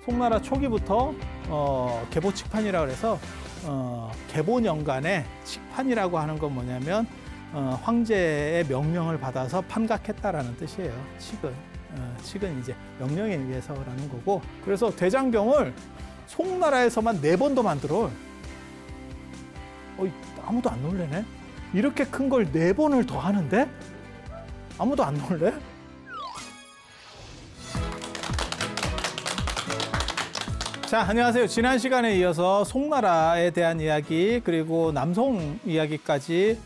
송나라 초기부터 계보 칙판이라고 해서 계보년간에 칙판이라고 하는 건 뭐냐면 황제의 명령을 받아서 판각했다라는 뜻이에요. 칙은 이제 명령에 의해서라는 거고, 그래서 대장경을 송나라에서만 4번 더 만들어. 아무도 안 놀래네. 이렇게 큰 걸 4번을 더 하는데 아무도 안 놀래? 자, 안녕하세요. 지난 시간에 이어서 송나라에 대한 이야기 그리고 남송 이야기까지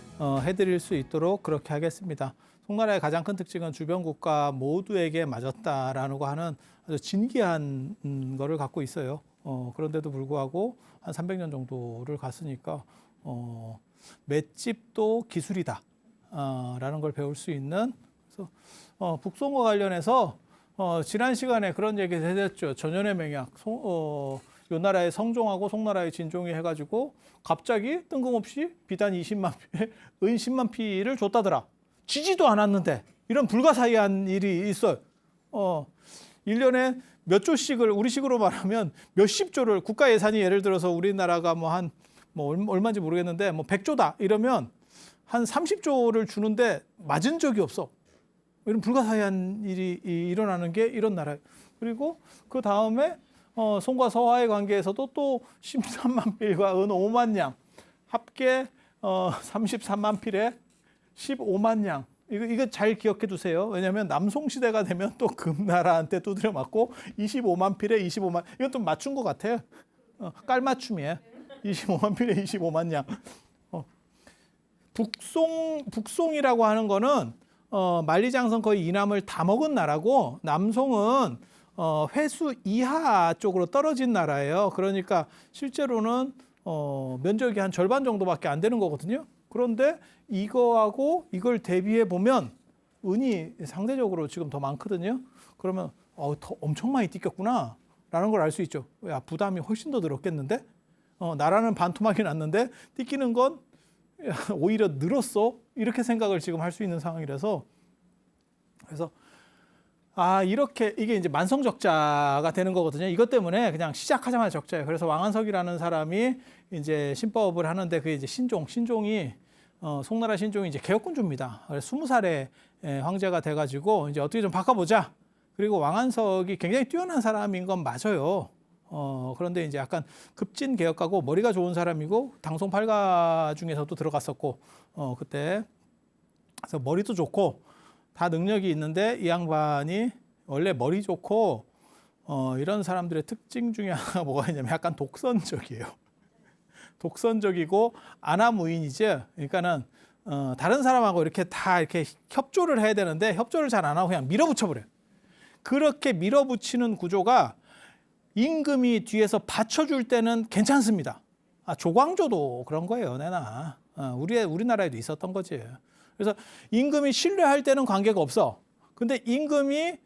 해드릴 수 있도록 그렇게 하겠습니다. 송나라의 가장 큰 특징은 주변 국가 모두에게 맞았다라고 하는 아주 진기한 거를 갖고 있어요. 그런데도 불구하고 한 300년 정도를 갔으니까 맷집도 기술이다 라는 걸 배울 수 있는, 그래서 북송과 관련해서 지난 시간에 그런 얘기 해줬죠. 전연의 맹약, 요 나라의 성종하고 송나라의 진종이 해가지고 갑자기 뜬금없이 비단 20만 피, 은 10만 피를 줬다더라. 지지도 않았는데 이런 불가사의한 일이 있어요. 1년에 몇 조씩을, 우리식으로 말하면 몇십 조를, 국가 예산이 예를 들어서 우리나라가 얼마인지 모르겠는데 100조다 이러면 한 30조를 주는데 맞은 적이 없어. 이런 불가사의한 일이 일어나는 게 이런 나라예요. 그리고 그 다음에 송과 서화의 관계에서도 또 13만 필과 은 5만 양, 합계 33만 필에 15만 양. 이거 잘 기억해 두세요. 왜냐하면 남송 시대가 되면 또 금나라한테 두드려 맞고 25만 필에 25만. 이건 좀 맞춘 것 같아요. 깔맞춤이에요. 25만 필에 25만 양. 북송이라고 하는 거는 만리장성 거의 이남을 다 먹은 나라고, 남송은 회수 이하 쪽으로 떨어진 나라예요. 그러니까 실제로는 면적이 한 절반 정도밖에 안 되는 거거든요. 그런데 이거하고 이걸 대비해 보면 은이 상대적으로 지금 더 많거든요. 그러면 더 엄청 많이 띠겼구나 라는 걸 알 수 있죠. 야, 부담이 훨씬 더 늘었겠는데? 나라는 반토막이 났는데 띠기는 건 오히려 늘었어. 이렇게 생각을 지금 할 수 있는 상황이라서, 그래서 이렇게 이게 이제 만성적자가 되는 거거든요. 이것 때문에 그냥 시작하자마자 적자예요. 그래서 왕한석이라는 사람이 이제 신법을 하는데, 그게 이제 신종이 송나라 신종이 이제 개혁군주입니다. 그래서 20살에 황제가 돼가지고 이제 어떻게 좀 바꿔보자. 그리고 왕한석이 굉장히 뛰어난 사람인 건 맞아요. 그런데 이제 약간 급진 개혁가고 머리가 좋은 사람이고 당송팔가 중에서도 들어갔었고, 그때 그래서 머리도 좋고 다 능력이 있는데, 이 양반이 원래 머리 좋고 이런 사람들의 특징 중에 하나가 뭐가 있냐면 약간 독선적이에요. 독선적이고 아나무인이죠. 그러니까는 다른 사람하고 이렇게 다 이렇게 협조를 해야 되는데 협조를 잘 안 하고 그냥 밀어붙여 버려요. 그렇게 밀어붙이는 구조가 임금이 뒤에서 받쳐줄 때는 괜찮습니다. 조광조도 그런 거예요, 내나. 우리나라에도 있었던 거지. 그래서 임금이 신뢰할 때는 관계가 없어. 근데 임금이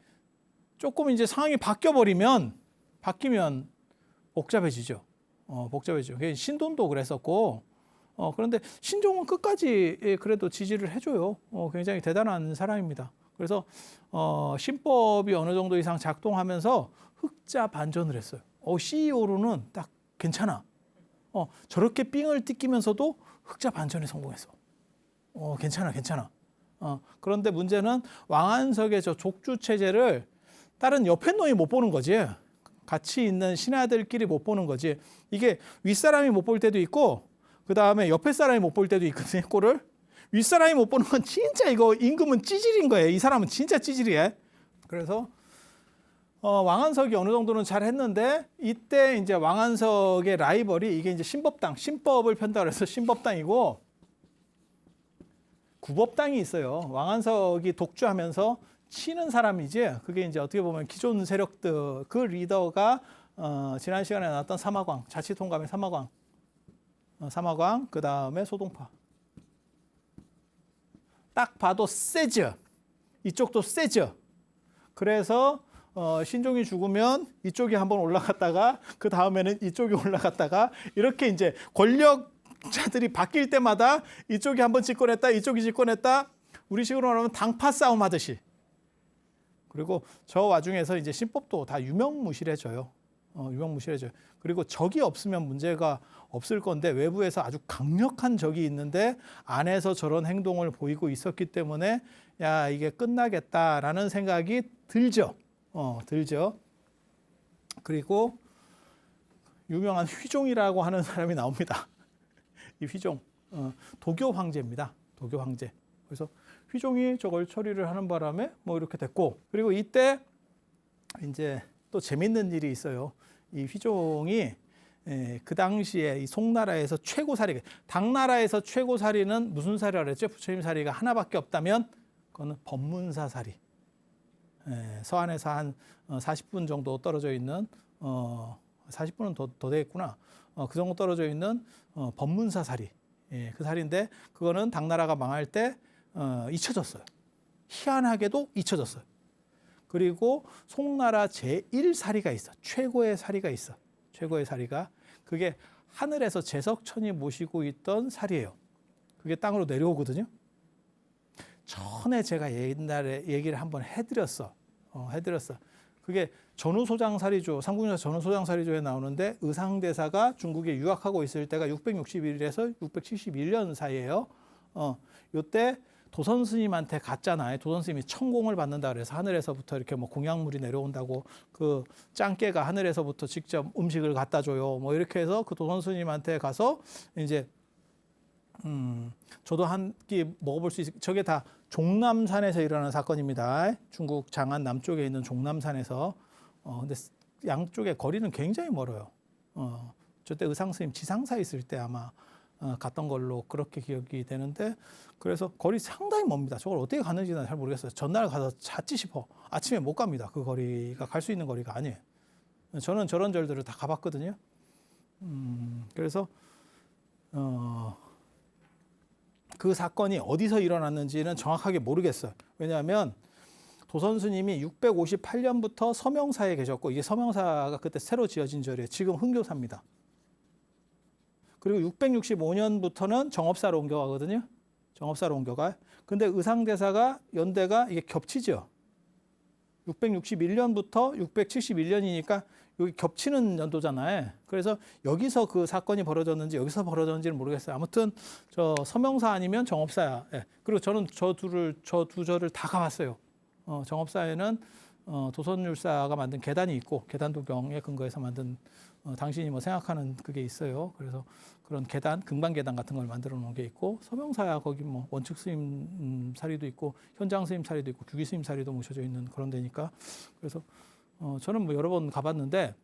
조금 이제 상황이 바뀌면 복잡해지죠. 복잡해지죠. 신돈도 그랬었고, 그런데 신종은 끝까지 그래도 지지를 해줘요. 굉장히 대단한 사람입니다. 그래서 신법이 어느 정도 이상 작동하면서 흑자 반전을 했어요. CEO로는 딱 괜찮아. 저렇게 삥을 뜯기면서도 흑자 반전에 성공했어. 괜찮아. 그런데 문제는 왕한석의 저 족주 체제를 다른 옆에 놈이 못 보는 거지. 같이 있는 신하들끼리 못 보는 거지. 이게 윗사람이 못 볼 때도 있고, 그 다음에 옆에 사람이 못 볼 때도 있거든요. 꼴을. 윗사람이 못 보는 건 진짜 이거 임금은 찌질인 거예요. 이 사람은 진짜 찌질이에요. 그래서 왕한석이 어느 정도는 잘 했는데, 이때 이제 왕한석의 라이벌이 이게 이제 신법을 편다고 해서 신법당이고 구법당이 있어요. 왕한석이 독주하면서 치는 사람이지, 그게 이제 어떻게 보면 기존 세력들, 그 리더가 지난 시간에 나왔던 사마광, 자치통감의 사마광, 그 다음에 소동파. 딱 봐도 세죠. 이쪽도 세죠. 그래서 신종이 죽으면 이쪽이 한번 올라갔다가 그 다음에는 이쪽이 올라갔다가 이렇게 이제 권력자들이 바뀔 때마다 이쪽이 한번 집권했다, 이쪽이 집권했다. 우리식으로 말하면 당파 싸움 하듯이. 그리고 저 와중에서 이제 신법도 다 유명무실해져요. 유명무실해져요. 그리고 적이 없으면 문제가 없을 건데 외부에서 아주 강력한 적이 있는데 안에서 저런 행동을 보이고 있었기 때문에 야 이게 끝나겠다라는 생각이 들죠. 들죠. 그리고 유명한 휘종이라고 하는 사람이 나옵니다. 이 휘종 도교 황제입니다. 도교 황제. 그래서 휘종이 저걸 처리를 하는 바람에 뭐 이렇게 됐고 그리고 이때 이제 또 재밌는 일이 있어요. 이 휘종이 그 당시에 이 송나라에서 최고사리, 당나라에서 최고사리는 무슨 사리라 그랬죠? 부처님 사리가 하나밖에 없다면 그거는 법문사사리. 서안에서 한 40분 정도 떨어져 있는 40분은 더 되겠구나. 그 정도 떨어져 있는 법문사사리. 그 사리인데 그거는 당나라가 망할 때 잊혀졌어요. 희한하게도 잊혀졌어요. 그리고 송나라 제1사리가 있어. 최고의 사리가 있어. 최고의 사리가. 그게 하늘에서 제석천이 모시고 있던 사리예요. 그게 땅으로 내려오거든요. 전에 제가 옛날에 얘기를 한번 해드렸어. 그게 전후소장사리조, 삼국유사 전후소장사리조에 나오는데 의상대사가 중국에 유학하고 있을 때가 661에서 671년 사이예요. 요때 도선 스님한테 갔잖아요. 도선 스님이 천공을 받는다 그래서 하늘에서부터 이렇게 뭐 공양물이 내려온다고 그 짱깨가 하늘에서부터 직접 음식을 갖다 줘요. 뭐 이렇게 해서 그 도선 스님한테 가서 이제 저도 한 끼 먹어볼 수 있을 저게 다 종남산에서 일어나는 사건입니다. 중국 장안 남쪽에 있는 종남산에서 근데 양쪽의 거리는 굉장히 멀어요. 저때 의상 스님 지상사 있을 때 아마 갔던 걸로 그렇게 기억이 되는데 그래서 거리 상당히 멉니다. 저걸 어떻게 갔는지는 잘 모르겠어요. 전날 가서 잤지 싶어. 아침에 못 갑니다. 그 거리가 갈 수 있는 거리가 아니에요. 저는 저런 절들을 다 가봤거든요. 그래서 그 사건이 어디서 일어났는지는 정확하게 모르겠어요. 왜냐하면 도선 스님이 658년부터 서명사에 계셨고 이게 서명사가 그때 새로 지어진 절이에요. 지금 흥교사입니다. 그리고 665년부터는 정업사로 옮겨가거든요. 정업사로 옮겨가요. 근데 의상대사가 연대가 이게 겹치죠. 661년부터 671년이니까 여기 겹치는 연도잖아요. 그래서 여기서 그 사건이 벌어졌는지 여기서 벌어졌는지는 모르겠어요. 아무튼 저 서명사 아니면 정업사야. 예. 그리고 저는 저 두 절을 다 가봤어요. 정업사에는 도선율사가 만든 계단이 있고 계단도경에 근거해서 만든 당신이 뭐 생각하는 그게 있어요. 그래서 그런 계단, 금방 계단 같은 걸 만들어 놓은 게 있고 서명사야 거기 뭐 원측 스님 사리도 있고 현장 스님 사리도 있고 규기 스님 사리도 모셔져 있는 그런 데니까 그래서 저는 뭐 여러 번 가봤는데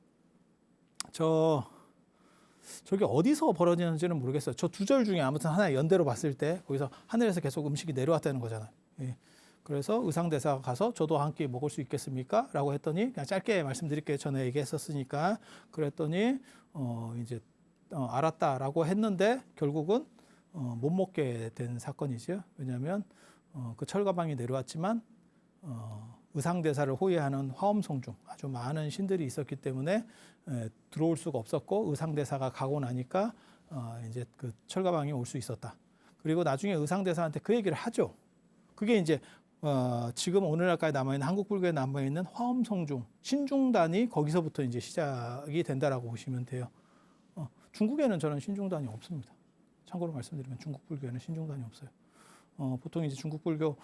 저기 어디서 벌어지는지는 모르겠어요. 저 두 절 중에 아무튼 하나 연대로 봤을 때 거기서 하늘에서 계속 음식이 내려왔다는 거잖아요. 예. 그래서 의상대사가 가서 저도 한 끼 먹을 수 있겠습니까? 라고 했더니 그냥 짧게 말씀드릴게요. 전에 얘기했었으니까 그랬더니 이제 알았다라고 했는데 결국은 못 먹게 된 사건이죠. 왜냐하면 그 철가방이 내려왔지만 의상대사를 호위하는 화엄성중 아주 많은 신들이 있었기 때문에 들어올 수가 없었고 의상대사가 가고 나니까 이제 그 철가방이 올 수 있었다. 그리고 나중에 의상대사한테 그 얘기를 하죠. 그게 이제 지금 오늘날까지 남아있는 한국 불교에 남아있는 화엄성중 신중단이 거기서부터 이제 시작이 된다라고 보시면 돼요. 중국에는 저는 신중단이 없습니다. 참고로 말씀드리면 중국 불교에는 신중단이 없어요. 보통 이제 중국 불교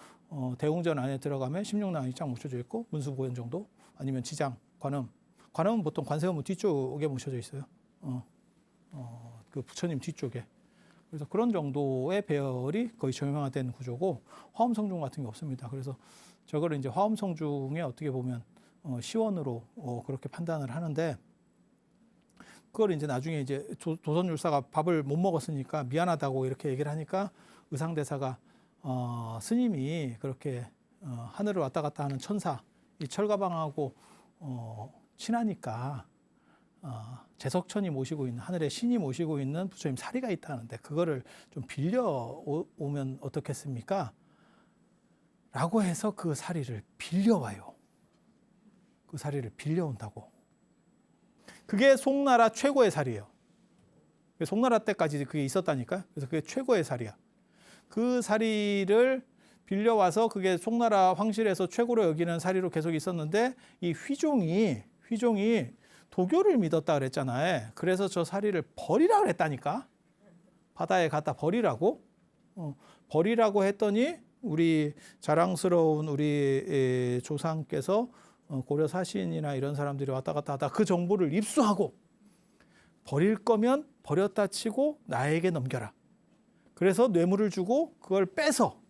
대웅전 안에 들어가면 심령당이 쫙 묻혀져 있고 문수보현 정도 아니면 지장, 관음은 보통 관세음무 뒤쪽에 묻혀져 있어요. 그 부처님 뒤쪽에. 그래서 그런 정도의 배열이 거의 정형화된 구조고 화엄성중 같은 게 없습니다. 그래서 저거를 이제 화엄성중에 어떻게 보면 시원으로 그렇게 판단을 하는데 그걸 이제 나중에 이제 도선율사가 밥을 못 먹었으니까 미안하다고 이렇게 얘기를 하니까 의상대사가 스님이 그렇게 하늘을 왔다 갔다 하는 천사 이 철가방하고 친하니까 제석천이 모시고 있는 하늘의 신이 모시고 있는 부처님 사리가 있다는데 그거를 좀 빌려오면 어떻겠습니까? 라고 해서 그 사리를 빌려와요. 그 사리를 빌려온다고. 그게 송나라 최고의 사리예요. 송나라 때까지 그게 있었다니까요. 그래서 그게 최고의 사리야. 그 사리를 빌려와서 그게 송나라 황실에서 최고로 여기는 사리로 계속 있었는데 이 휘종이 도교를 믿었다 그랬잖아요. 그래서 저 사리를 버리라 그랬다니까. 바다에 갖다 버리라고. 버리라고 했더니 우리 자랑스러운 우리 조상께서 고려 사신이나 이런 사람들이 왔다 갔다 하다 그 정보를 입수하고 버릴 거면 버렸다 치고 나에게 넘겨라. 그래서 뇌물을 주고 그걸 빼서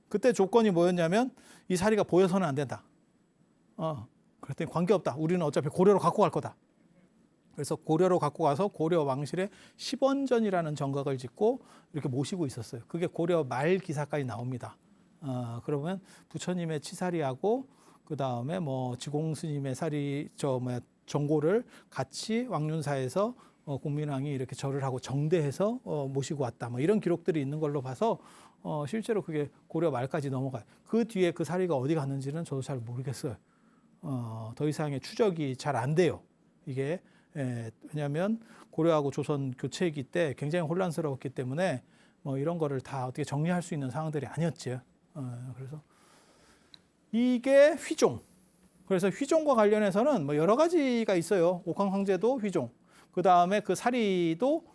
그때 조건이 뭐였냐면 이 사리가 보여서는 안 된다. 그랬더니 관계없다. 우리는 어차피 고려로 갖고 갈 거다. 그래서 고려로 갖고 가서 고려 왕실에 10원전이라는 정각을 짓고 이렇게 모시고 있었어요. 그게 고려 말 기사까지 나옵니다. 그러면 부처님의 치사리하고 그 다음에 뭐 지공 스님의 정고를 같이 왕륜사에서 공민왕이 이렇게 절을 하고 정대해서 모시고 왔다. 뭐 이런 기록들이 있는 걸로 봐서 실제로 그게 고려 말까지 넘어가요. 그 뒤에 그 사리가 어디 갔는지는 저도 잘 모르겠어요. 더 이상의 추적이 잘 안 돼요. 이게 왜냐하면 고려하고 조선 교체기 때 굉장히 혼란스러웠기 때문에 뭐 이런 거를 다 어떻게 정리할 수 있는 상황들이 아니었죠. 그래서 이게 휘종. 그래서 휘종과 관련해서는 뭐 여러 가지가 있어요. 옥황 황제도 휘종. 그 다음에 그 사리도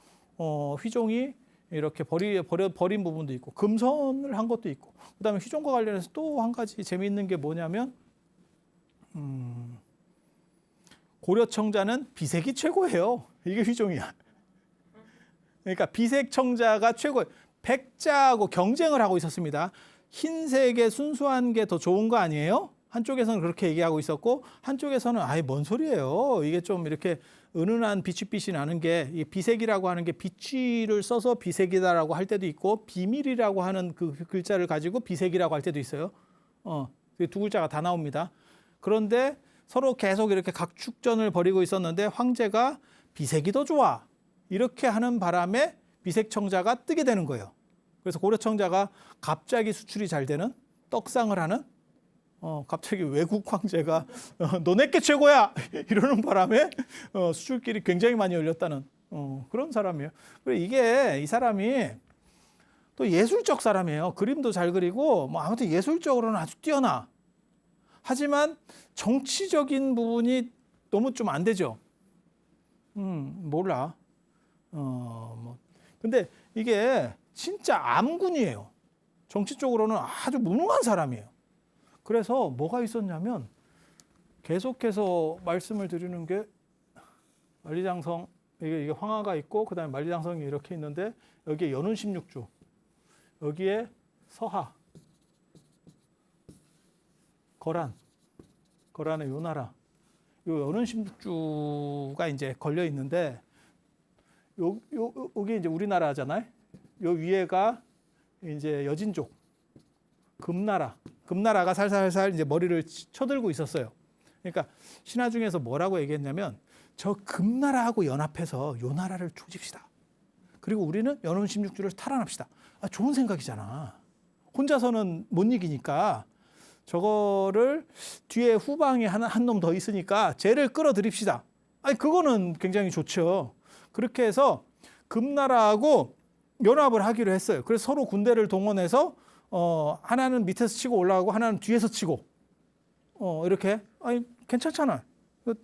휘종이 이렇게 버린 부분도 있고 금선을 한 것도 있고. 그 다음에 휘종과 관련해서 또 한 가지 재미있는 게 뭐냐면 고려청자는 비색이 최고예요. 이게 휘종이야. 그러니까 비색청자가 최고예요. 백자하고 경쟁을 하고 있었습니다. 흰색의 순수한 게 더 좋은 거 아니에요? 한쪽에서는 그렇게 얘기하고 있었고 한쪽에서는 아예 뭔 소리예요. 이게 좀 이렇게 은은한 비취빛이 나는 게 이 비색이라고 하는 게 비취를 써서 비색이다라고 할 때도 있고 비밀이라고 하는 그 글자를 가지고 비색이라고 할 때도 있어요. 두 글자가 다 나옵니다. 그런데 서로 계속 이렇게 각축전을 벌이고 있었는데 황제가 비색이 더 좋아. 이렇게 하는 바람에 비색청자가 뜨게 되는 거예요. 그래서 고려청자가 갑자기 수출이 잘 되는 떡상을 하는 갑자기 외국 황제가 너 내게 최고야 이러는 바람에 수출길이 굉장히 많이 열렸다는 그런 사람이에요. 그리고 이 사람이 또 예술적 사람이에요. 그림도 잘 그리고 뭐 아무튼 예술적으로는 아주 뛰어나. 하지만 정치적인 부분이 너무 좀 안 되죠. 몰라. 근데 이게 진짜 암군이에요. 정치적으로는 아주 무능한 사람이에요. 그래서 뭐가 있었냐면 계속해서 말씀을 드리는 게 만리장성 이게 황하가 있고 그다음에 만리장성이 이렇게 있는데 여기에 연운 16주 여기에 서하 거란의 요 나라 요 연운 16주가 이제 걸려 있는데 요게 이제 우리나라잖아요. 요 위에가 이제 여진족 금나라가 살살살 이제 머리를 쳐들고 있었어요. 그러니까 신화 중에서 뭐라고 얘기했냐면 저 금나라하고 연합해서 요 나라를 조집시다. 그리고 우리는 연운 16주를 탈환합시다. 좋은 생각이잖아. 혼자서는 못 이기니까 저거를 뒤에 후방에 한 놈 더 있으니까 쟤를 끌어들입시다. 그거는 굉장히 좋죠. 그렇게 해서 금나라하고 연합을 하기로 했어요. 그래서 서로 군대를 동원해서 하나는 밑에서 치고 올라가고 하나는 뒤에서 치고 이렇게 괜찮잖아.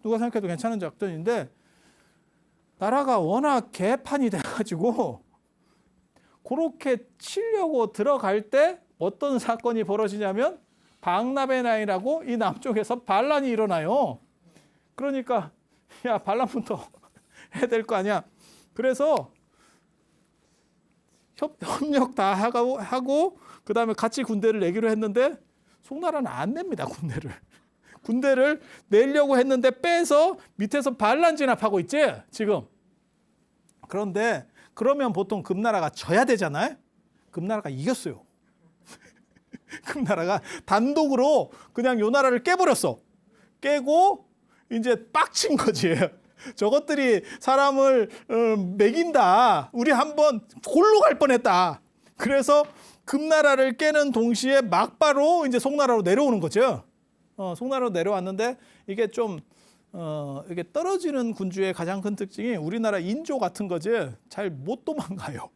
누가 생각해도 괜찮은 작전인데 나라가 워낙 개판이 돼가지고 그렇게 치려고 들어갈 때 어떤 사건이 벌어지냐면 박나베나이라고 이 남쪽에서 반란이 일어나요. 그러니까 야 반란부터 해야 될 거 아니야. 그래서 협력 다 하고 그다음에 같이 군대를 내기로 했는데 송나라는 안 냅니다. 군대를 내려고 했는데 빼서 밑에서 반란 진압하고 있지 지금. 그런데 그러면 보통 금나라가 져야 되잖아요. 금나라가 이겼어요. 금나라가 단독으로 그냥 요 나라를 깨버렸어. 깨고 이제 빡친 거지. 저것들이 사람을 매긴다. 우리 한번 골로 갈 뻔했다. 그래서 금나라를 깨는 동시에 막바로 이제 송나라로 내려오는 거죠. 송나라로 내려왔는데 이게 좀 이게 떨어지는 군주의 가장 큰 특징이 우리나라 인조 같은 거지. 잘 못 도망가요.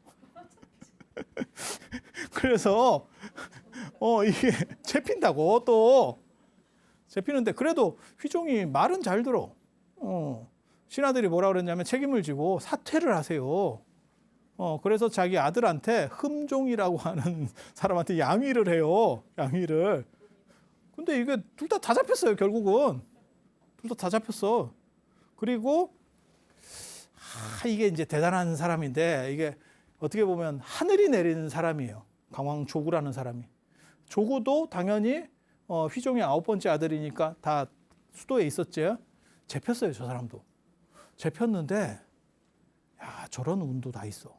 그래서 이게 잡힌다고 또 잡히는데 그래도 휘종이 말은 잘 들어. 신하들이 뭐라 그랬냐면 책임을 지고 사퇴를 하세요. 그래서 자기 아들한테 흠종이라고 하는 사람한테 양위를 해요. 양위를. 근데 이게 둘 다 잡혔어요. 결국은 둘 다 잡혔어. 그리고 이게 이제 대단한 사람인데 이게 어떻게 보면 하늘이 내리는 사람이에요. 강왕조구라는 사람이. 조구도 당연히 휘종의 9번째 아들이니까 다 수도에 있었죠. 잡혔어요. 저 사람도. 잡혔는데 야, 저런 운도 다 있어.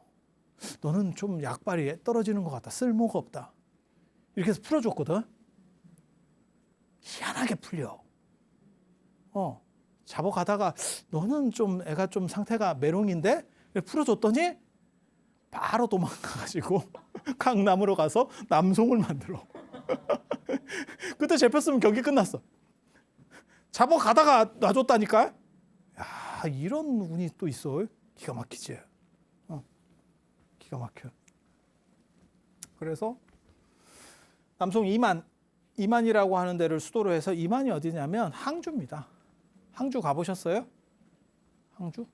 너는 좀 약발이 떨어지는 것 같다. 쓸모가 없다. 이렇게 해서 풀어줬거든. 희한하게 풀려. 잡아가다가 너는 좀 애가 좀 상태가 메롱인데 풀어줬더니 바로 도망가가지고 강남으로 가서 남송을 만들어. 그때 잡혔으면 경기 끝났어. 잡아가다가 놔줬다니까. 야, 이런 운이 또 있어. 기가 막히지. 기가 막혀. 그래서 남송 이만이라고 하는 데를 수도로 해서 이만이 어디냐면 항주입니다. 항주 가보셨어요? 항주?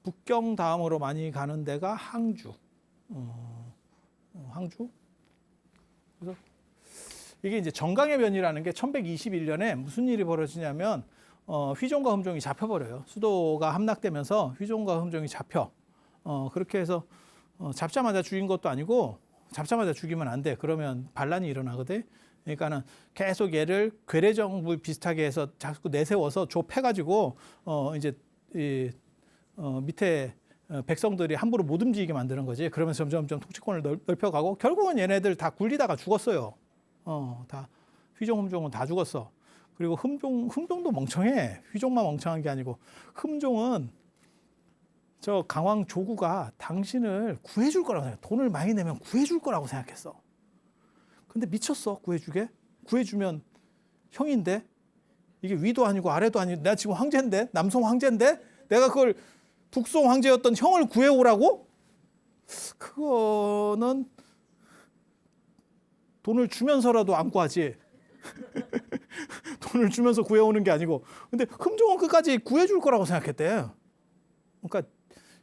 북경 다음으로 많이 가는 데가 항주. 항주? 그래서 이게 이제 정강의 변이라는 게 1121년에 무슨 일이 벌어지냐면 휘종과 흠종이 잡혀버려요. 수도가 함락되면서 휘종과 흠종이 잡혀. 그렇게 해서 잡자마자 죽인 것도 아니고 잡자마자 죽이면 안 돼. 그러면 반란이 일어나거든. 그러니까는 계속 얘를 괴뢰정부 비슷하게 해서 자꾸 내세워서 좁혀가지고 이제 밑에 백성들이 함부로 못 움직이게 만드는 거지. 그러면서 점점 통치권을 넓혀가고 결국은 얘네들 다 굴리다가 죽었어요. 다 휘종, 흠종은 다 죽었어. 그리고 흠종도 멍청해. 휘종만 멍청한 게 아니고 흠종은 저 강왕 조구가 당신을 구해줄 거라고 생각해. 돈을 많이 내면 구해줄 거라고 생각했어. 근데 미쳤어. 구해주면 형인데 이게 위도 아니고 아래도 아니고 내가 지금 황제인데 남송 황제인데 내가 그걸 북송 황제였던 형을 구해오라고? 그거는 돈을 주면서라도 안 구하지. 돈을 주면서 구해오는 게 아니고. 근데 흠종은 끝까지 구해줄 거라고 생각했대. 그러니까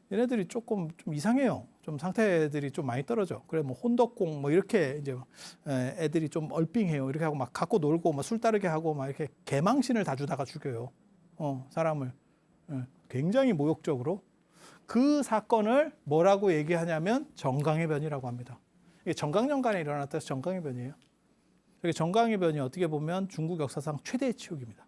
얘네들이 좀 이상해요. 좀 상태들이 좀 많이 떨어져. 그래 뭐 혼덕공 뭐 이렇게 이제 애들이 좀 얼빙해요. 이렇게 하고 막 갖고 놀고 막 술 따르게 하고 막 이렇게 개망신을 다 주다가 죽여요. 사람을 굉장히 모욕적으로. 그 사건을 뭐라고 얘기하냐면 정강의 변이라고 합니다. 이게 정강년간에 일어났다 해서 정강의 변이에요. 정강의 변이 어떻게 보면 중국 역사상 최대의 치욕입니다.